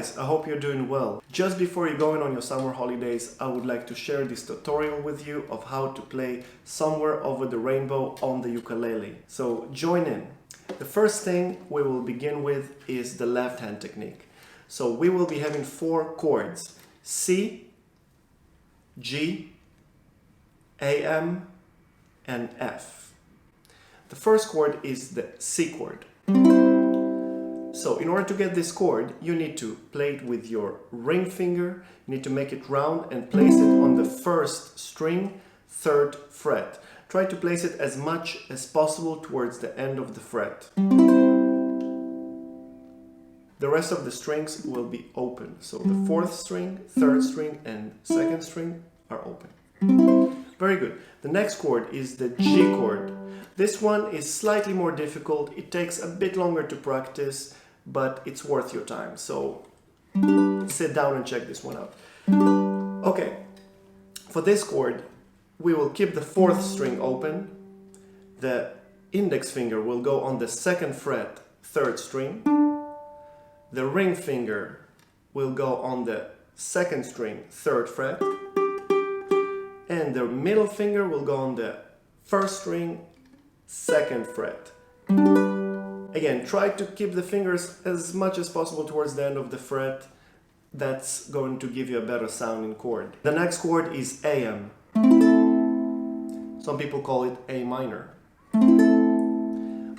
guys, I hope you're doing well. Just before you're going on your summer holidays, I would like to share this tutorial with you of how to play Somewhere Over the Rainbow on the ukulele. So join in. The first thing we will begin with is the left hand technique. So we will be having 4 chords: C, G, AM, and F. The first chord is the C chord. So in order to get this chord, you need to play it with your ring finger, you need to make it round and place it on the first string, 3rd fret. Try to place it as much as possible towards the end of the fret. The rest of the strings will be open. So the 4th string, 3rd string, and 2nd string are open. Very good. The next chord is the G chord. This one is slightly more difficult. It takes a bit longer to practice, but it's worth your time. So sit down and check this one out. Okay, for this chord, we will keep the 4th string open. The index finger will go on the 2nd fret, 3rd string. The ring finger will go on the 2nd string, 3rd fret. And the middle finger will go on the 1st string, 2nd fret. Again, try to keep the fingers as much as possible towards the end of the fret. That's going to give you a better sounding chord. The next chord is AM. Some people call it A minor.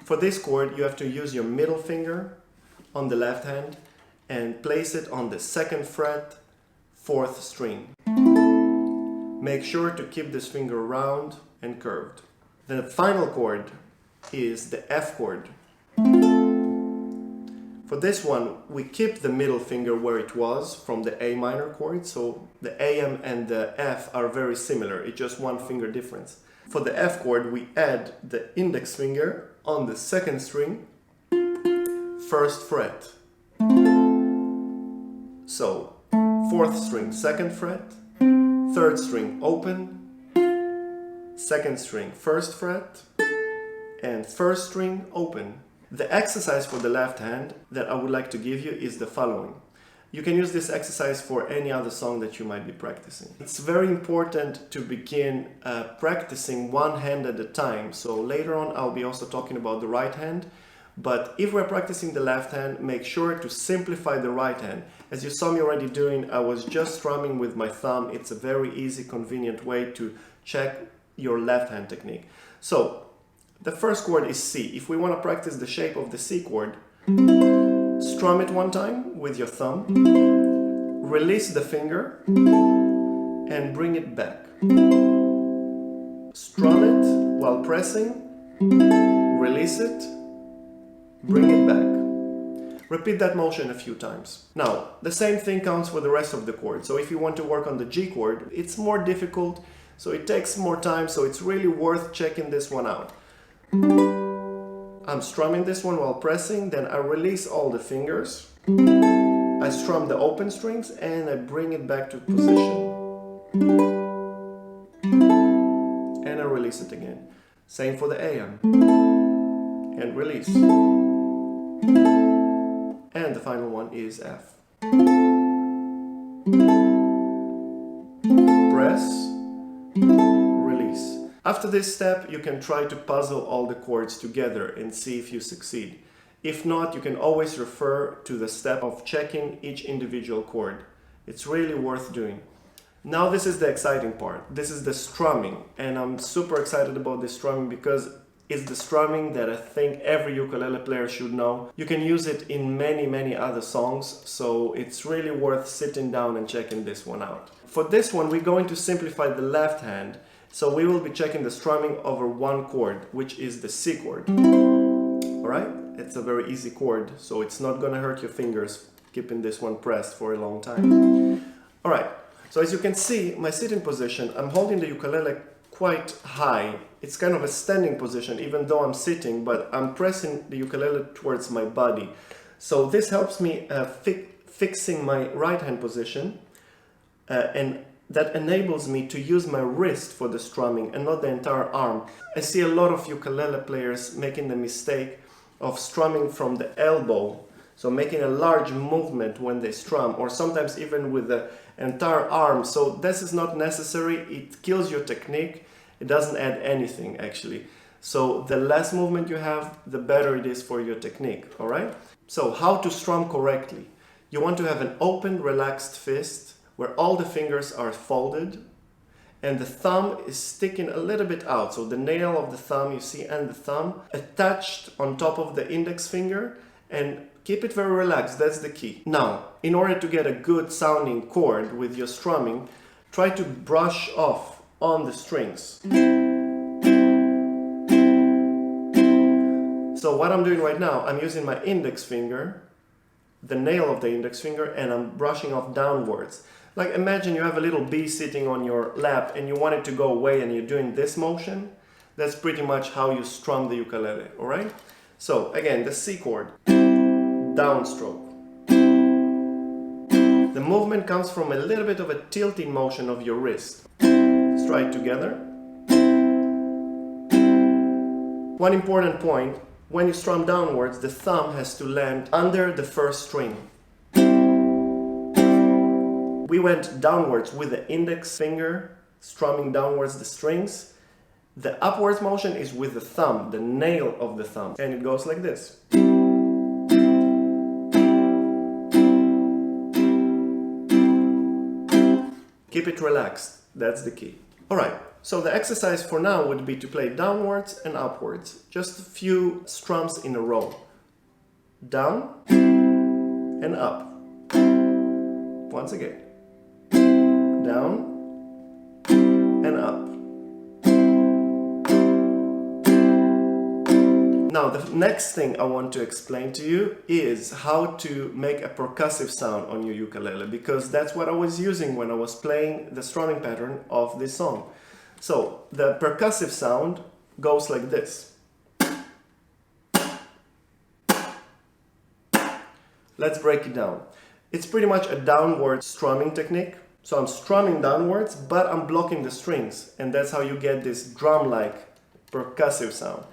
For this chord, you have to use your middle finger on the left hand and place it on the 2nd fret, 4th string. Make sure to keep this finger round and curved. The final chord is the F chord. For this one, we keep the middle finger where it was from the A minor chord, so the AM and the F are very similar, it's just one finger difference. For the F chord, we add the index finger on the 2nd string, 1st fret. So, 4th string, 2nd fret, 3rd string open, 2nd string, 1st fret, and 1st string open. The exercise for the left hand that I would like to give you is the following. You can use this exercise for any other song that you might be practicing. It's very important to begin practicing one hand at a time. So later on I'll be also talking about the right hand. But if we're practicing the left hand, make sure to simplify the right hand. As you saw me already doing, I was just strumming with my thumb. It's a very easy, convenient way to check your left hand technique. So, the first chord is C. If we want to practice the shape of the C chord, strum it one time with your thumb, release the finger, and bring it back. Strum it while pressing, release it, bring it back. Repeat that motion a few times. Now, the same thing counts for the rest of the chords. So if you want to work on the G chord, it's more difficult, so it takes more time, so it's really worth checking this one out. I'm strumming this one while pressing, then I release all the fingers. I strum the open strings and I bring it back to position. And I release it again. Same for the AM. And release. And the final one is F. Press, release. After this step, you can try to puzzle all the chords together and see if you succeed. If not, you can always refer to the step of checking each individual chord. It's really worth doing. Now this is the exciting part. This is the strumming, and I'm super excited about this strumming because it's the strumming that I think every ukulele player should know. You can use it in many other songs, so it's really worth sitting down and checking this one out. For this one, we're going to simplify the left hand, so we will be checking the strumming over one chord, which is the C chord. Alright? It's a very easy chord, so it's not gonna hurt your fingers keeping this one pressed for a long time. Alright, so as you can see, my sitting position, I'm holding the ukulele quite high. It's kind of a standing position even though I'm sitting, but I'm pressing the ukulele towards my body. So this helps me fixing my right hand position and that enables me to use my wrist for the strumming and not the entire arm. I see a lot of ukulele players making the mistake of strumming from the elbow. So making a large movement when they strum, or sometimes even with the entire arm. So this is not necessary. It kills your technique. It doesn't add anything actually. So the less movement you have, the better it is for your technique, all right? So how to strum correctly? You want to have an open, relaxed fist where all the fingers are folded and the thumb is sticking a little bit out. So the nail of the thumb, you see, and the thumb attached on top of the index finger, and keep it very relaxed. That's the key. Now, in order to get a good sounding chord with your strumming, try to brush off on the strings. So what I'm doing right now, I'm using my index finger, the nail of the index finger, and I'm brushing off downwards. Like imagine you have a little bee sitting on your lap and you want it to go away and you're doing this motion. That's pretty much how you strum the ukulele, all right? So again, the C chord, downstroke. The movement comes from a little bit of a tilting motion of your wrist. Let's try it together. One important point, when you strum downwards, the thumb has to land under the first string. We went downwards with the index finger, strumming downwards the strings. The upwards motion is with the thumb, the nail of the thumb. And it goes like this. Keep it relaxed, that's the key. All right, so the exercise for now would be to play downwards and upwards. Just a few strums in a row. Down and up. Once again. Down and up. Now the next thing I want to explain to you is how to make a percussive sound on your ukulele, because that's what I was using when I was playing the strumming pattern of this song. So the percussive sound goes like this. Let's break it down. It's pretty much a downward strumming technique. So I'm strumming downwards, but I'm blocking the strings, and that's how you get this drum-like percussive sound.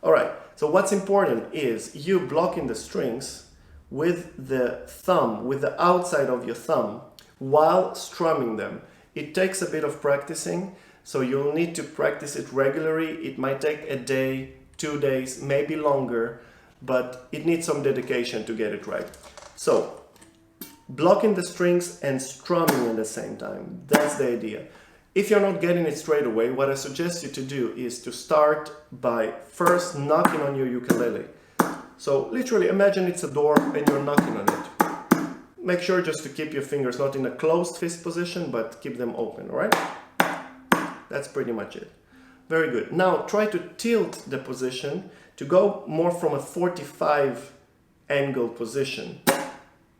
All right, so what's important is you blocking the strings with the thumb, with the outside of your thumb, while strumming them. It takes a bit of practicing, so you'll need to practice it regularly. It might take a day, 2 days, maybe longer, but it needs some dedication to get it right. So, blocking the strings and strumming at the same time. That's the idea. If you're not getting it straight away, what I suggest you to do is to start by first knocking on your ukulele. So literally imagine it's a door and you're knocking on it. Make sure just to keep your fingers not in a closed fist position, but keep them open, all right? That's pretty much it. Very good. Now try to tilt the position to go more from a 45 angle position.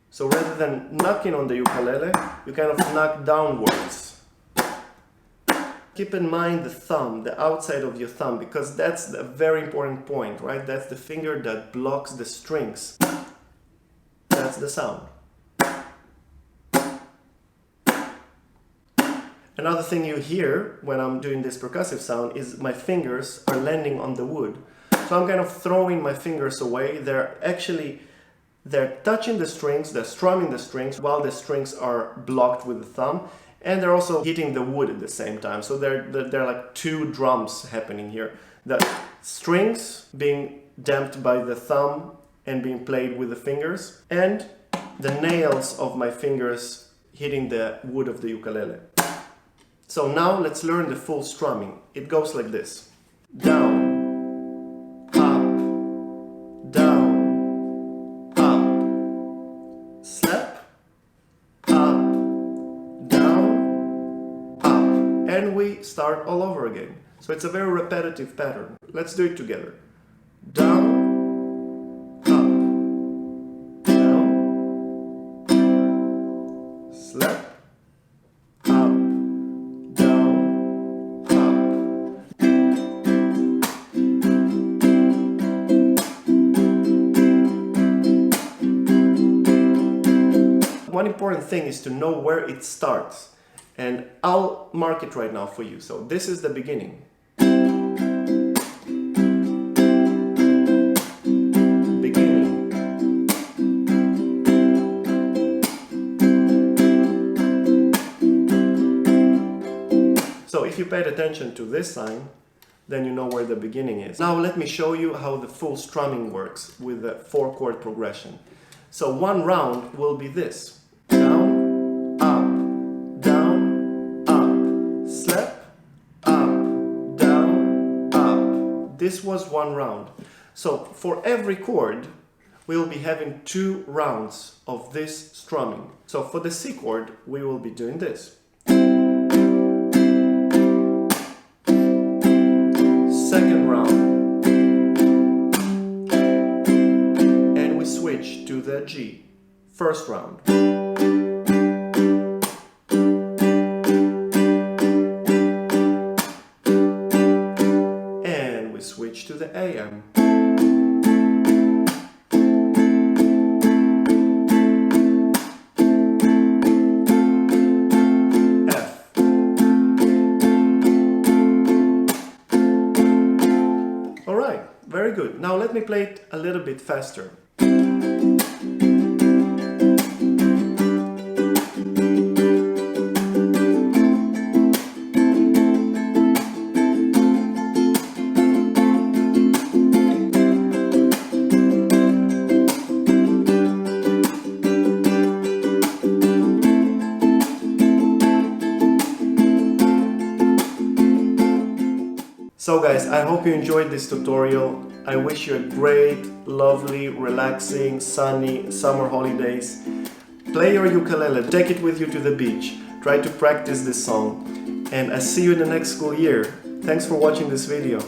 So rather than knocking on the ukulele, you kind of knock downwards. Keep in mind the thumb, the outside of your thumb, because that's a very important point, right? That's the finger that blocks the strings. That's the sound. Another thing you hear when I'm doing this percussive sound is my fingers are landing on the wood. So I'm kind of throwing my fingers away. They're touching the strings, they're strumming the strings while the strings are blocked with the thumb, and they're also hitting the wood at the same time. So they're like two drums happening here. The strings being damped by the thumb and being played with the fingers, and the nails of my fingers hitting the wood of the ukulele. So now let's learn the full strumming. It goes like this. Down. And we start all over again. So it's a very repetitive pattern. Let's do it together. Down, up, down, slap, up, down, up. One important thing is to know where it starts. And I'll mark it right now for you. So this is the beginning. Beginning. you paid attention to this sign, then you know where the beginning is. Now let me show you how the full strumming works with the 4-chord progression. So one round will be this. Down, up, slap, up, down, up. This was one round. So for every chord, we'll be having 2 rounds of this strumming. So for the C chord, we will be doing this. Second round. And we switch to the G. First round. And we switch to the AM. Alright, very good. Now let me play it a little bit faster. So guys, I hope you enjoyed this tutorial. I wish you a great, lovely, relaxing, sunny summer holidays. Play your ukulele, take it with you to the beach. Try to practice this song. And I see you in the next school year. Thanks for watching this video.